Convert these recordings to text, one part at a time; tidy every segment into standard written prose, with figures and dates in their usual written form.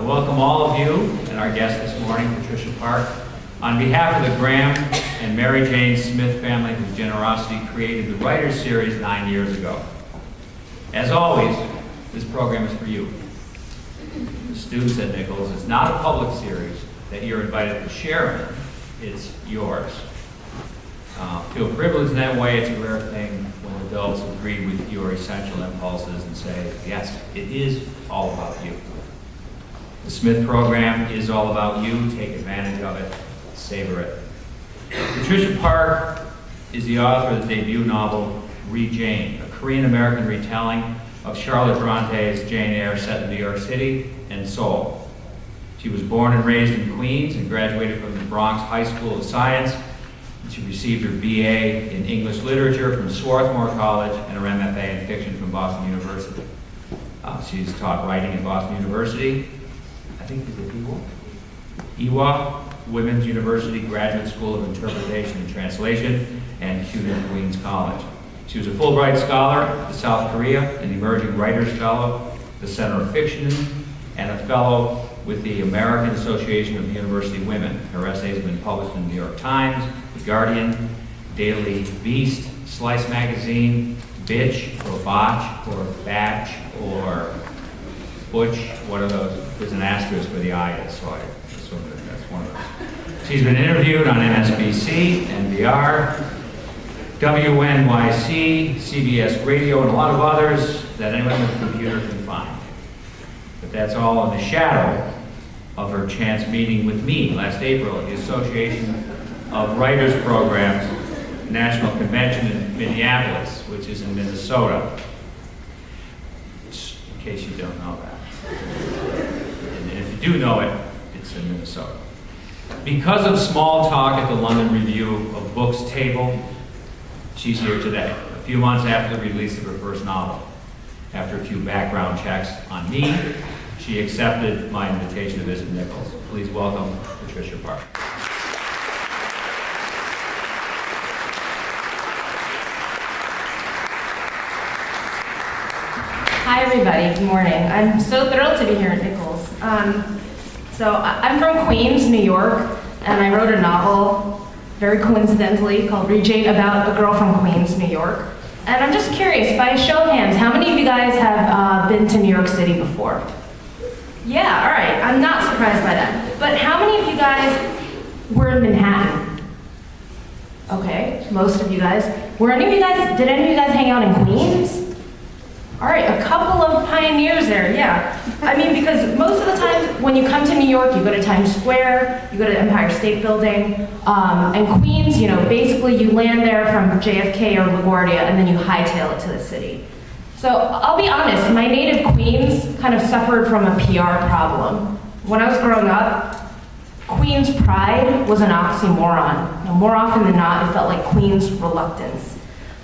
I welcome all of you and our guest this morning, Patricia Park, on behalf of the Graham and Mary Jane Smith family, whose generosity created the Writers Series 9 years ago. As always, this program is for you, the students at Nichols. It's not a public series that you're invited to share in. It's yours. Feel privileged in that way. It's a rare thing when adults agree with your essential impulses and say, yes, it is all about you. The Smith program is all about you. Take advantage of it. Savor it. Patricia Park is the author of the debut novel, Read Jane, a Korean-American retelling of Charlotte Bronte's Jane Eyre set in New York City and Seoul. She was born and raised in Queens and graduated from the Bronx High School of Science. She received her BA in English Literature from Swarthmore College and her MFA in Fiction from Boston University. She's taught writing at Boston University. I think it's Ewha Women's University Graduate School of Interpretation and Translation, and CUNY Queens College. She was a Fulbright Scholar to South Korea, an Emerging Writers Fellow, the Center of Fiction, and a Fellow with the American Association of University Women. Her essays have been published in the New York Times, The Guardian, Daily Beast, Slice Magazine, Bitch, or Botch, or Batch, or Butch. What are those? There's an asterisk where the I is, so I assume that that's one of those. She's been interviewed on MSNBC, NPR, WNYC, CBS Radio, and a lot of others that anyone with a computer can find. But that's all in the shadow of her chance meeting with me last April at the Association of Writers Programs National Convention in Minneapolis, which is in Minnesota. In case you don't know that. And if you do know it, it's in Minnesota. Because of small talk at the London Review of Books table, she's here today, a few months after the release of her first novel. After a few background checks on me, she accepted my invitation to visit Nichols. Please welcome Patricia Park. Hi everybody, good morning. I'm so thrilled to be here at Nichols. I'm from Queens, New York, and I wrote a novel, very coincidentally, called Read Jane, about a girl from Queens, New York. And I'm just curious, by a show of hands, how many of you guys have been to New York City before? Yeah, all right, I'm not surprised by that. But how many of you guys were in Manhattan? Okay, most of you guys. Did any of you guys hang out in Queens? All right, a couple of pioneers there, yeah. I mean, because most of the time when you come to New York, you go to Times Square, you go to Empire State Building, and Queens, basically you land there from JFK or LaGuardia, and then you hightail it to the city. So I'll be honest, my native Queens kind of suffered from a PR problem. When I was growing up, Queens pride was an oxymoron. More often than not, it felt like Queens reluctance.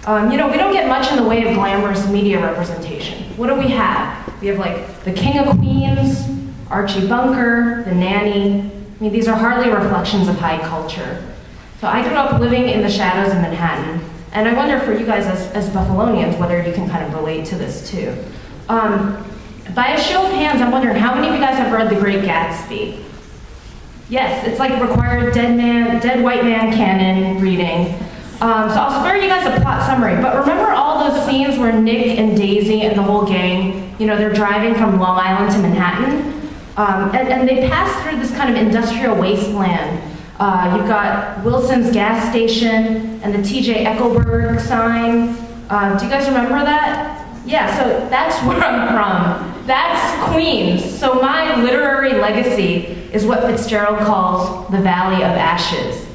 We don't get much in the way of glamorous media representation. What do we have? We have like the King of Queens, Archie Bunker, the Nanny. I mean, these are hardly reflections of high culture. So I grew up living in the shadows of Manhattan, and I wonder for you guys as Buffalonians whether you can kind of relate to this too. By a show of hands, I'm wondering how many of you guys have read The Great Gatsby? Yes, it's like required dead white man canon reading. So I'll spare you guys a plot summary, but remember all those scenes where Nick and Daisy and the whole gang, they're driving from Long Island to Manhattan, and they pass through this kind of industrial wasteland. You've got Wilson's gas station and the TJ Eckelberg sign. Do you guys remember that? Yeah, so that's where I'm from. That's Queens. So my literary legacy is what Fitzgerald calls the Valley of Ashes.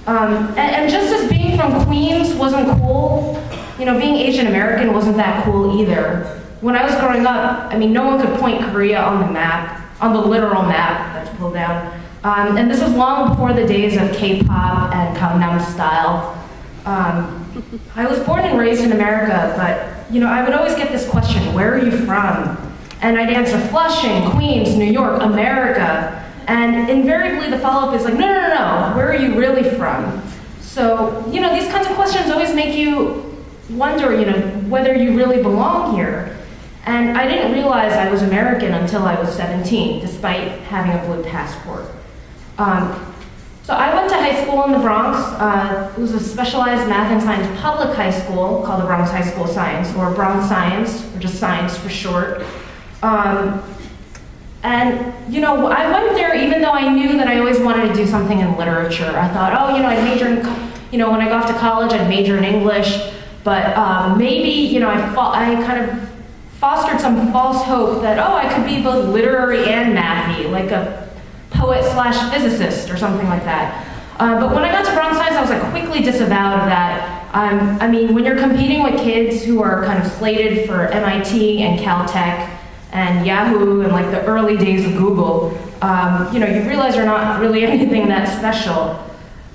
And just as being from Queens wasn't cool, being Asian American wasn't that cool either. When I was growing up, no one could point Korea on the map, on the literal map that's pulled down. And this was long before the days of K-pop and Gangnam Style. I was born and raised in America, but I would always get this question, where are you from? And I'd answer Flushing, Queens, New York, America. And invariably the follow-up is like, no, where are you really from? So, these kinds of questions always make you wonder, whether you really belong here. And I didn't realize I was American until I was 17, despite having a blue passport. So I went to high school in the Bronx. It was a specialized math and science public high school called the Bronx High School of Science, or Bronx Science, or just Science for short. And, you know, I went there even though I knew that I always wanted to do something in literature. I thought, oh, you know, I'd major in, you know, when I go off to college, I'd major in English. But maybe, you know, I kind of fostered some false hope that, oh, I could be both literary and mathy, like a poet/physicist or something like that. But when I got to Bronx Science, I was like quickly disavowed of that. I mean, when you're competing with kids who are kind of slated for MIT and Caltech and Yahoo and like the early days of Google, you know, you realize you're not really anything that special.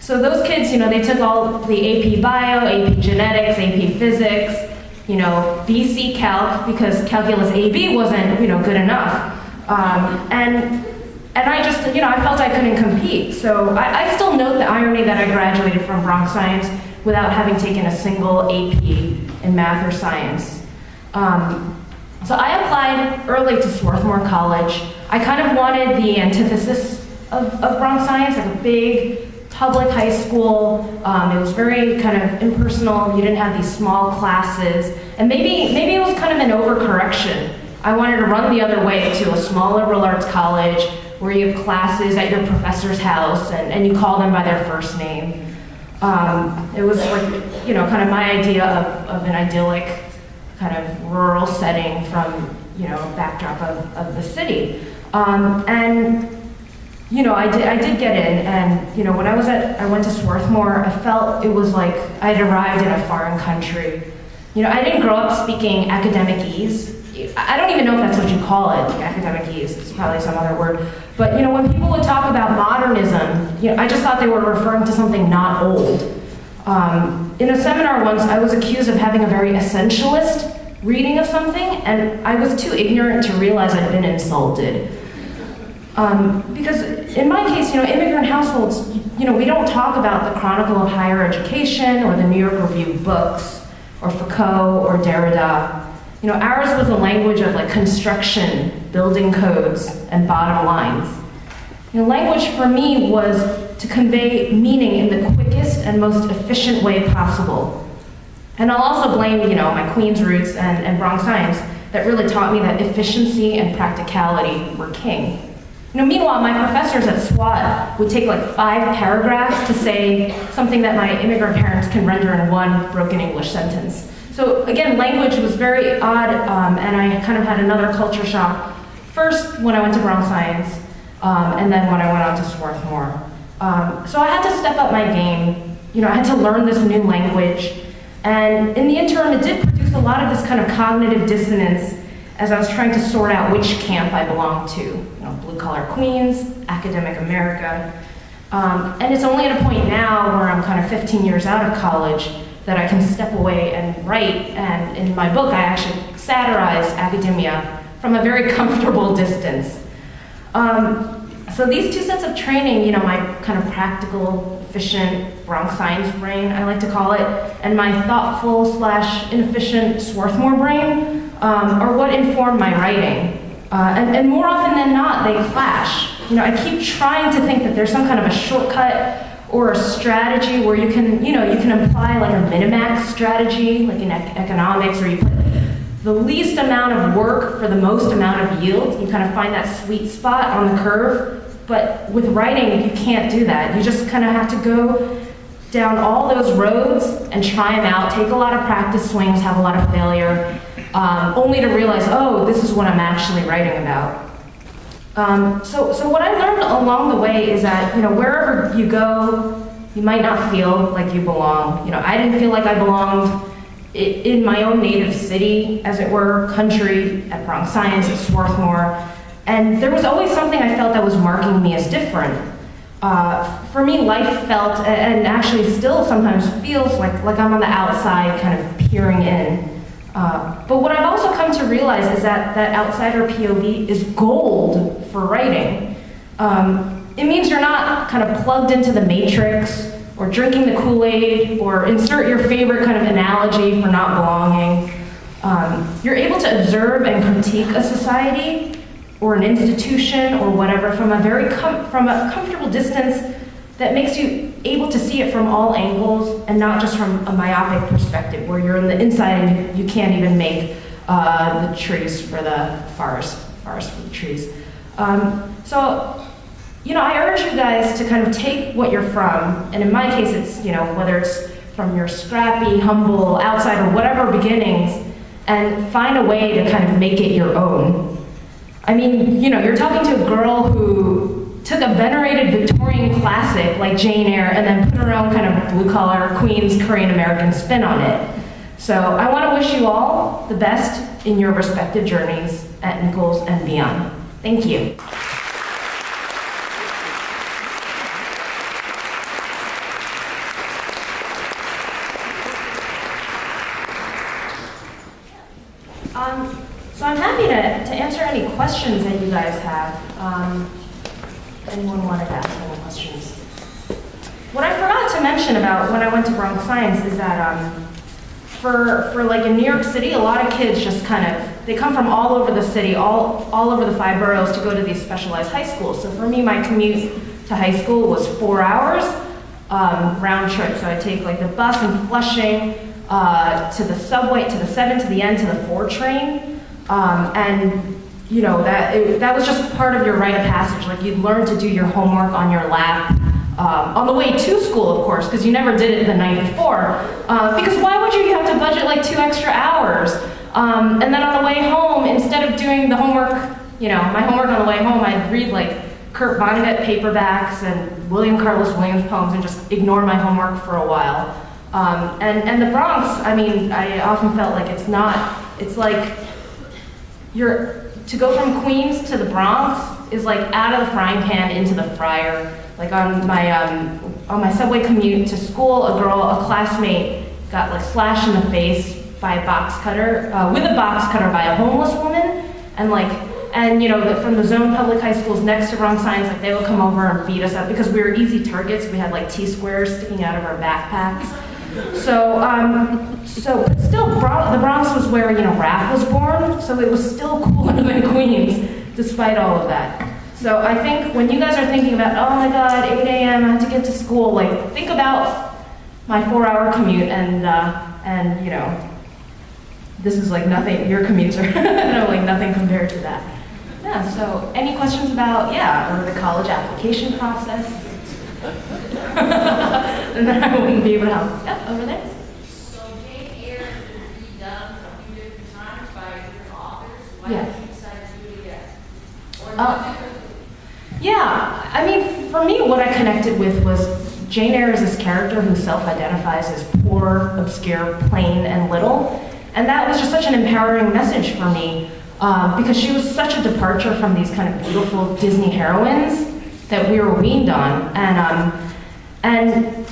So those kids, you know, they took all the AP Bio, AP Genetics, AP Physics, you know, BC Calc, because Calculus AB wasn't, you know, good enough. And I just, you know, I felt I couldn't compete. So I still note the irony that I graduated from Bronx Science without having taken a single AP in math or science. So I applied early to Swarthmore College. I kind of wanted the antithesis of Bronx Science, like a big public high school. It was very kind of impersonal. You didn't have these small classes. And maybe it was kind of an overcorrection. I wanted to run the other way to a small liberal arts college where you have classes at your professor's house and you call them by their first name. It was like, you know, kind of my idea of an idyllic kind of rural setting from, you know, backdrop of the city. And, you know, I did get in, and, you know, when I went to Swarthmore, I felt it was like I'd arrived in a foreign country. You know, I didn't grow up speaking academic-ese. I don't even know if that's what you call it, like academic-ese, it's probably some other word. But, you know, when people would talk about modernism, you know, I just thought they were referring to something not old. In a seminar once, I was accused of having a very essentialist reading of something, and I was too ignorant to realize I'd been insulted. Because in my case, you know, immigrant households, you know, we don't talk about the Chronicle of Higher Education or the New York Review books or Foucault or Derrida. You know, ours was the language of like construction, building codes, and bottom lines. You know, language for me was to convey meaning in the quickest and most efficient way possible. And I'll also blame, you know, my Queens roots and Bronx Science that really taught me that efficiency and practicality were king. You know, meanwhile, my professors at SWAT would take like 5 paragraphs to say something that my immigrant parents can render in one broken English sentence. So again, language was very odd, and I kind of had another culture shock. First, when I went to Bronx Science, and then when I went on to Swarthmore. So I had to step up my game. You know, I had to learn this new language. And in the interim, it did produce a lot of this kind of cognitive dissonance as I was trying to sort out which camp I belonged to. You know, blue-collar Queens, academic America. And it's only at a point now where I'm kind of 15 years out of college that I can step away and write. And in my book, I actually satirize academia from a very comfortable distance. So these two sets of training, you know, my kind of practical, efficient Bronx Science brain, I like to call it, and my thoughtful/inefficient Swarthmore brain are what inform my writing. And more often than not, they clash. You know, I keep trying to think that there's some kind of a shortcut or a strategy where you can, you know, you can apply like a minimax strategy, like in economics, where you put the least amount of work for the most amount of yield. You kind of find that sweet spot on the curve. But with writing, you can't do that. You just kind of have to go down all those roads and try them out, take a lot of practice swings, have a lot of failure, only to realize, oh, this is what I'm actually writing about. So what I learned along the way is that, you know, wherever you go, you might not feel like you belong. You know, I didn't feel like I belonged in my own native city, as it were, country, at Bronx Science, at Swarthmore. And there was always something I felt that was marking me as different. For me, life felt, and actually still sometimes feels like I'm on the outside kind of peering in. But what I've also come to realize is that outsider POV is gold for writing. It means you're not kind of plugged into the matrix or drinking the Kool-Aid or insert your favorite kind of analogy for not belonging. You're able to observe and critique a society or an institution or whatever from from a comfortable distance that makes you able to see it from all angles and not just from a myopic perspective where you're on the inside and you can't even make the trees for the forest for the trees. So, you know, I urge you guys to kind of take what you're from, and in my case it's, you know, whether it's from your scrappy, humble, outside, or whatever beginnings, and find a way to kind of make it your own. I mean, you know, you're talking to a girl who took a venerated Victorian classic like Jane Eyre and then put her own kind of blue-collar, Queen's Korean American spin on it. So I want to wish you all the best in your respective journeys at Nichols and beyond. Thank you. So I'm happy to answer any questions that you guys have. Anyone wanted to ask any questions? What I forgot to mention about when I went to Bronx Science is that for like in New York City, a lot of kids just kind of, they come from all over the city, all over the 5 boroughs to go to these specialized high schools. So for me, my commute to high school was 4 hours round trip. So I take like the bus in Flushing to the subway, to the 7, to the N, to the 4 train. And you know, that was just part of your rite of passage. Like you'd learn to do your homework on your lap. On the way to school, of course, because you never did it the night before. Because why would you? You have to budget like 2 extra hours. And then on the way home, instead of doing the homework, you know, my homework on the way home, I'd read like Kurt Vonnegut paperbacks and William Carlos Williams poems and just ignore my homework for a while. And the Bronx, I mean, I often felt like it's like to go from Queens to the Bronx is like out of the frying pan into the fryer. Like on my subway commute to school, a classmate got like slashed in the face by a box cutter, with a box cutter by a homeless woman, and you know, from the zone public high schools next to Bronx Science, like they would come over and beat us up because we were easy targets. We had like T-squares sticking out of our backpacks. So but still, the Bronx was where, you know, rap was born, so it was still cooler than Queens, despite all of that. So I think when you guys are thinking about, oh my God, 8 a.m., I have to get to school, like think about my 4-hour commute and you know, this is like nothing, your commutes are you know, like nothing compared to that. Yeah, so any questions about, or the college application process? And then I wouldn't be able to help. Yep, over there. So Jane Eyre has been redone a few different times by different authors. Why did you decide to do it again? Or yeah, I mean, for me, what I connected with was Jane Eyre is this character who self-identifies as poor, obscure, plain, and little. And that was just such an empowering message for me because she was such a departure from these kind of beautiful Disney heroines that we were weaned on. And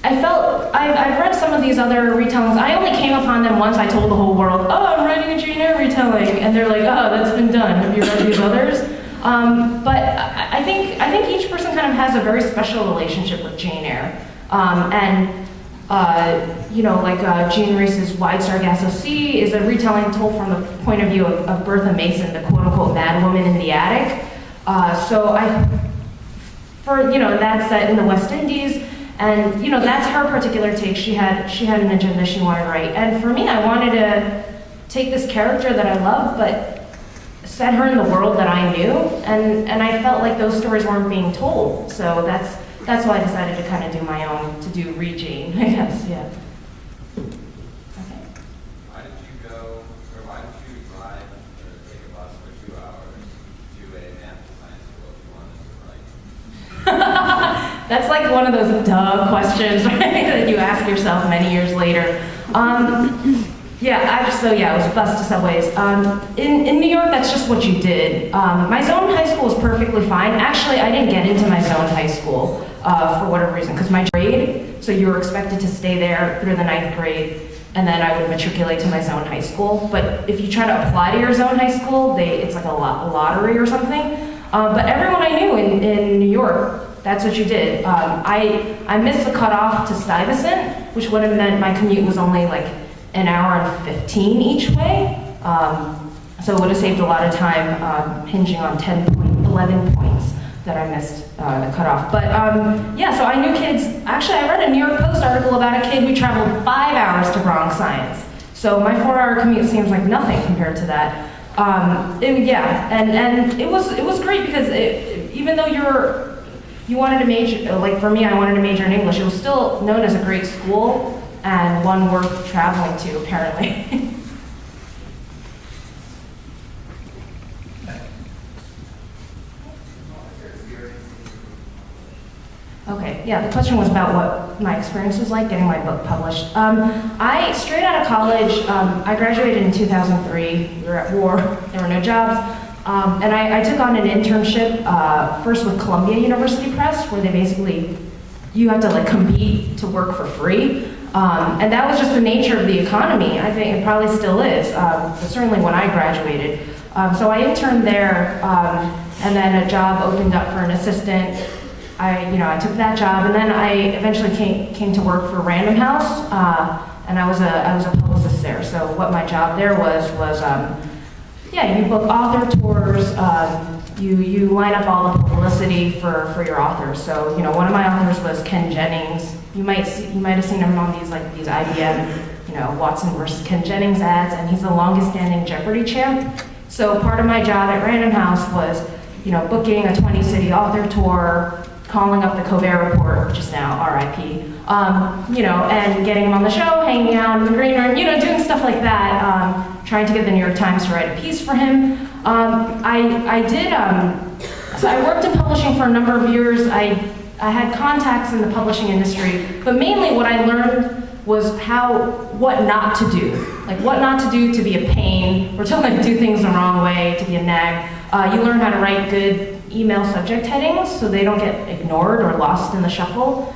I felt, I've read some of these other retellings. I only came upon them once. I told the whole world, oh, I'm writing a Jane Eyre retelling. And they're like, oh, that's been done. Have you read these others? But I think each person kind of has a very special relationship with Jane Eyre. You know, like Jean Reese's Wide Sargasso Sea is a retelling told from the point of view of Bertha Mason, the quote-unquote mad woman in the attic. You know, that's set in the West Indies, and you know, that's her particular take. She had an agenda she wanted to write, and for me, I wanted to take this character that I love, but set her in the world that I knew, and I felt like those stories weren't being told. So that's why I decided to kind of do my own, to do Re-Jane, I guess, yeah. Okay. Why did you drive or take a bus for 2 hours to a math and science school if you wanted to write? That's like one of those duh questions, right, that you ask yourself many years later. It was bus to subways. In New York, that's just what you did. My zone high school was perfectly fine. Actually, I didn't get into my zone high school for whatever reason, because my grade, so you were expected to stay there through the 9th grade, and then I would matriculate to my zone high school. But if you try to apply to your zone high school, it's like a lottery or something. But everyone I knew in New York, that's what you did. I missed the cutoff to Stuyvesant, which would have meant my commute was only like an hour and 15 each way. So it would have saved a lot of time hinging on 11 points that I missed the cutoff. But yeah, so I knew kids. Actually, I read a New York Post article about a kid who traveled 5 hours to Bronx Science. So my 4-hour commute seems like nothing compared to that. Yeah, and it was great because even though you wanted to major, like for me, I wanted to major in English, it was still known as a great school and one worth traveling to, apparently. Okay, yeah, the question was about what my experience was like getting my book published. Straight out of college, I graduated in 2003. We were at war, there were no jobs. And I took on an internship first with Columbia University Press, where they basically, you have to like compete to work for free. And that was just the nature of the economy. I think it probably still is, but certainly when I graduated. So I interned there, and then a job opened up for an assistant. I took that job, and then I eventually came to work for Random House, and I was a publicist there. So what my job there was you book author tours, you line up all the publicity for your authors. So one of my authors was Ken Jennings. You might have seen him on these IBM, Watson versus Ken Jennings ads, and he's the longest standing Jeopardy champ. So part of my job at Random House was booking a 20-city author tour, calling up the Colbert Report, which is now RIP, and getting him on the show, hanging out in the green room, doing stuff like that, trying to get the New York Times to write a piece for him. So I worked in publishing for a number of years. I had contacts in the publishing industry, but mainly what I learned was what not to do. Like what not to do to be a pain, or to do things the wrong way, to be a nag. You learn how to write good email subject headings so they don't get ignored or lost in the shuffle.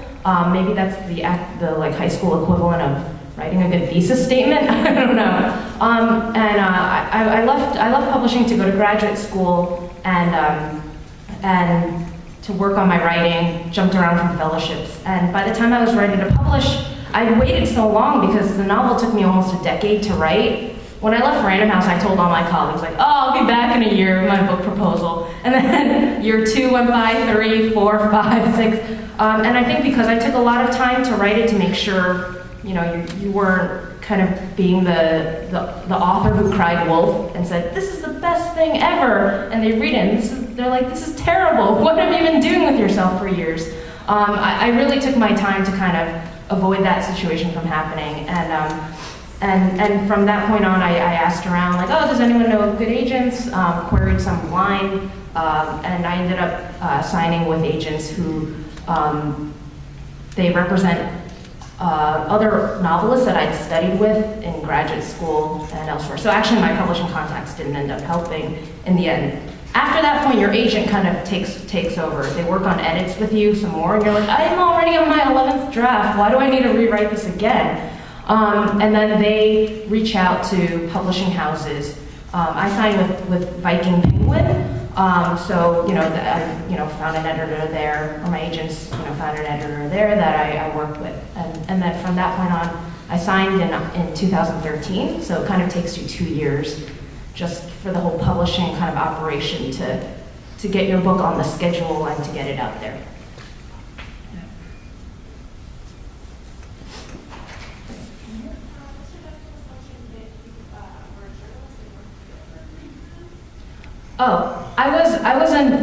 Maybe that's the high school equivalent of writing a good thesis statement. I don't know. I left publishing to go to graduate school and to work on my writing. Jumped around from fellowships, and by the time I was ready to publish, I waited so long because the novel took me almost a decade to write. When I left Random House, I told all my colleagues, I'll be back in a year with my book proposal. And then year 2 went by, 3, 4, 5, 6. And I think because I took a lot of time to write it to make sure, you weren't kind of being the author who cried wolf and said, this is the best thing ever. And they read it and they're like, this is terrible. What have you been doing with yourself for years? I really took my time to kind of avoid that situation from happening. And from that point on, I asked around, does anyone know good agents? Queried some online, and I ended up signing with agents who they represent other novelists that I'd studied with in graduate school and elsewhere. So actually, my publishing contacts didn't end up helping in the end. After that point, your agent kind of takes over. They work on edits with you some more, and you're like, I am already on my 11th draft. Why do I need to rewrite this again? And then they reach out to publishing houses. I signed with Viking Penguin, so I found an editor there, or my agents found an editor there that I worked with, and then from that point on, I signed in 2013. So it kind of takes you 2 years just for the whole publishing kind of operation to get your book on the schedule and to get it out there.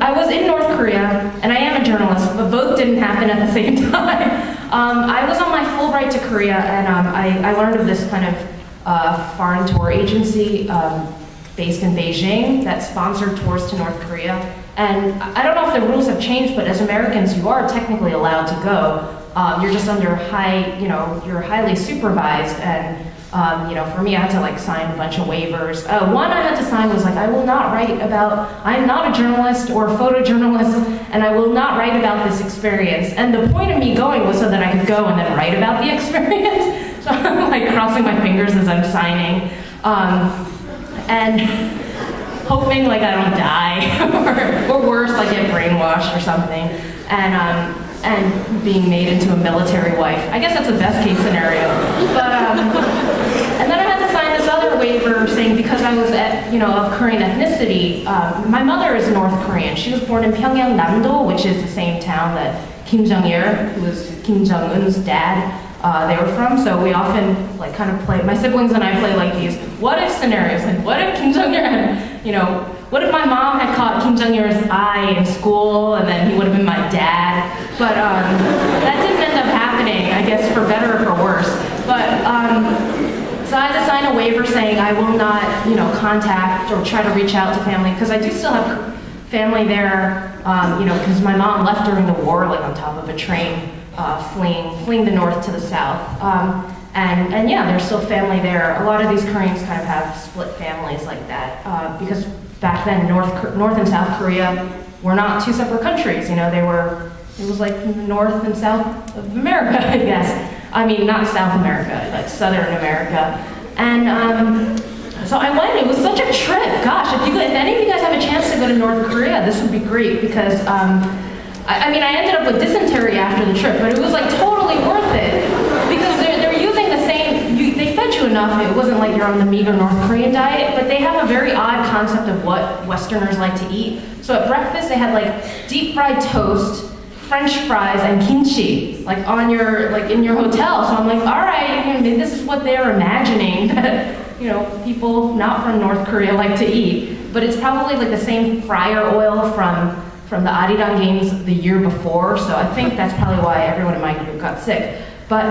I was in North Korea, and I am a journalist, but both didn't happen at the same time. I was on my Fulbright to Korea, and I learned of this kind of foreign tour agency based in Beijing that sponsored tours to North Korea. And I don't know if the rules have changed, but as Americans, you are technically allowed to go. You're just under you're highly supervised, and for me, I had to sign a bunch of waivers. One I had to sign was I will not write about, I'm not a journalist or a photojournalist, and I will not write about this experience. And the point of me going was so that I could go and then write about the experience. So I'm crossing my fingers as I'm signing, and hoping I don't die, or worse, get brainwashed or something. And being made into a military wife. I guess that's the best case scenario. But and then I had to sign this other waiver saying because I was of Korean ethnicity, my mother is North Korean. She was born in Pyongyang, Namdo, which is the same town that Kim Jong-il, who was Kim Jong-un's dad, they were from. So we often kind of play, my siblings and I play like these what if scenarios, like what if Kim Jong-il had, what if my mom had caught Kim Jong-il's eye in school and then he would have been my dad? But that didn't end up happening, I guess for better or for worse. But so I had to sign a waiver saying I will not, contact or try to reach out to family because I do still have family there, because my mom left during the war, on top of a train, fleeing the north to the south. And yeah, there's still family there. A lot of these Koreans kind of have split families like that because back then North and South Korea were not two separate countries. It was like North and South of America, I guess. I mean, not South America, like Southern America. And so I went. It was such a trip. Gosh, if any of you guys have a chance to go to North Korea, this would be great because I ended up with dysentery after the trip, but it was totally worth it because they're using the same. They fed you enough. It wasn't like you're on the meager North Korean diet, but they have a very odd concept of what Westerners like to eat. So at breakfast they had deep fried toast, French fries, and kimchi on your in your hotel. So I'm like, all right, this is what they're imagining that people not from North Korea like to eat. But it's probably the same fryer oil from the Arirang games the year before. So I think that's probably why everyone in my group got sick. But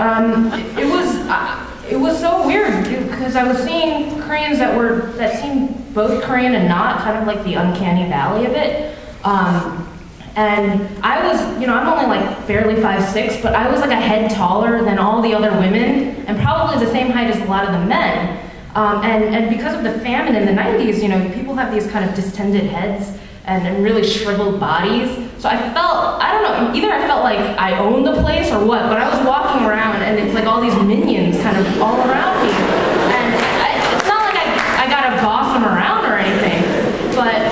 it was so weird because I was seeing Koreans that seemed both Korean and not, kind of the uncanny valley of it. And I was, I'm only barely 5'6", but I was a head taller than all the other women and probably the same height as a lot of the men. And because of the famine in the 90s, people have these kind of distended heads and really shriveled bodies. So I felt, I don't know, either I felt like I owned the place or what, but I was walking around and it's all these minions kind of all around me. And it's not like I got to boss them around or anything, but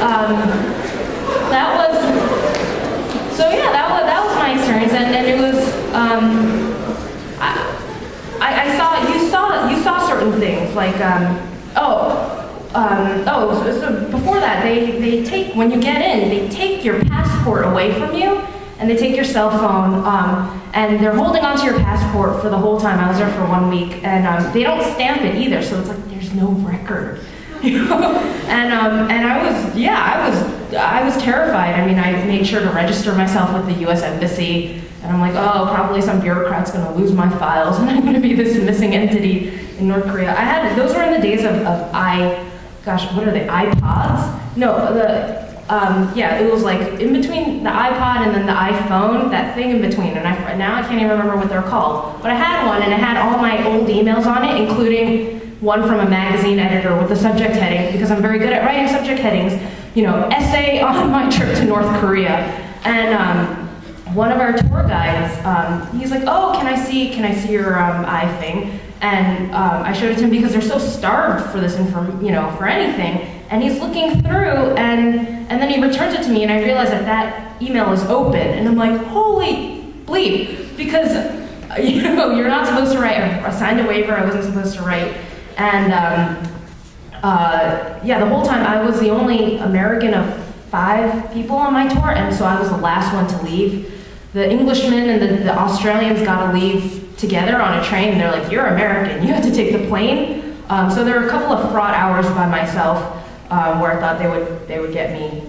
that was, so yeah, that was my experience. And it was, you saw certain things so before that, they take, when you get in, they take your passport away from you, and they take your cell phone, and they're holding onto your passport for the whole time. I was there for 1 week, and they don't stamp it either, so it's there's no record. And I was terrified. I made sure to register myself with the U.S. Embassy, and I'm probably some bureaucrat's gonna lose my files, and I'm gonna be this missing entity in North Korea. Those were in the days of what are they, iPods? No, it was in between the iPod and then the iPhone, that thing in between, and now I can't even remember what they're called. But I had one, and it had all my old emails on it, including one from a magazine editor with the subject heading, because I'm very good at writing subject headings, essay on my trip to North Korea. And one of our tour guides, he's like, oh, can I see your thing? And I showed it to him because they're so starved for this for anything. And he's looking through, and then he returns it to me, and I realize that email is open, and I'm like, holy bleep, because you're not supposed to write. I signed a waiver I wasn't supposed to write, and the whole time I was the only American of 5 people on my tour, and so I was the last one to leave. The Englishmen and the Australians got to leave together on a train, and they're like, you're American, you have to take the plane. So there were a couple of fraught hours by myself where I thought they would get me.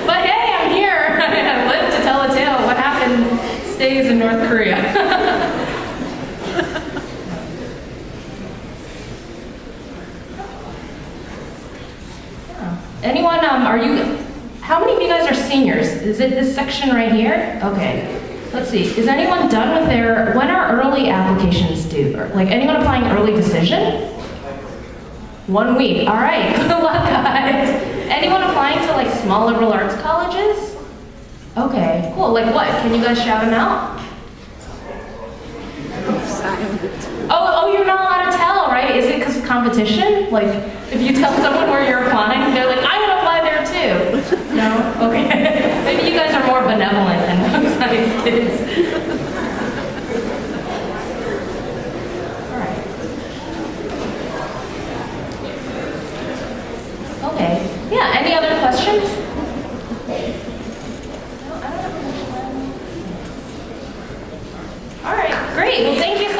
But hey, I'm here. I lived to tell a tale. What happened stays in North Korea. Anyone, how many of you guys are seniors? Is it this section right here? Okay. Let's see, is anyone done with when are early applications due? Anyone applying early decision? 1 week, all right, good luck guys. Anyone applying to small liberal arts colleges? Okay, cool, what? Can you guys shout them out? Oh, you're not allowed to tell, right? Is it because of competition? If you tell someone where you're applying, they're like, I'm gonna apply there too. No? Okay. Maybe you guys are more benevolent than most science kids. All right, great. Well, thank you so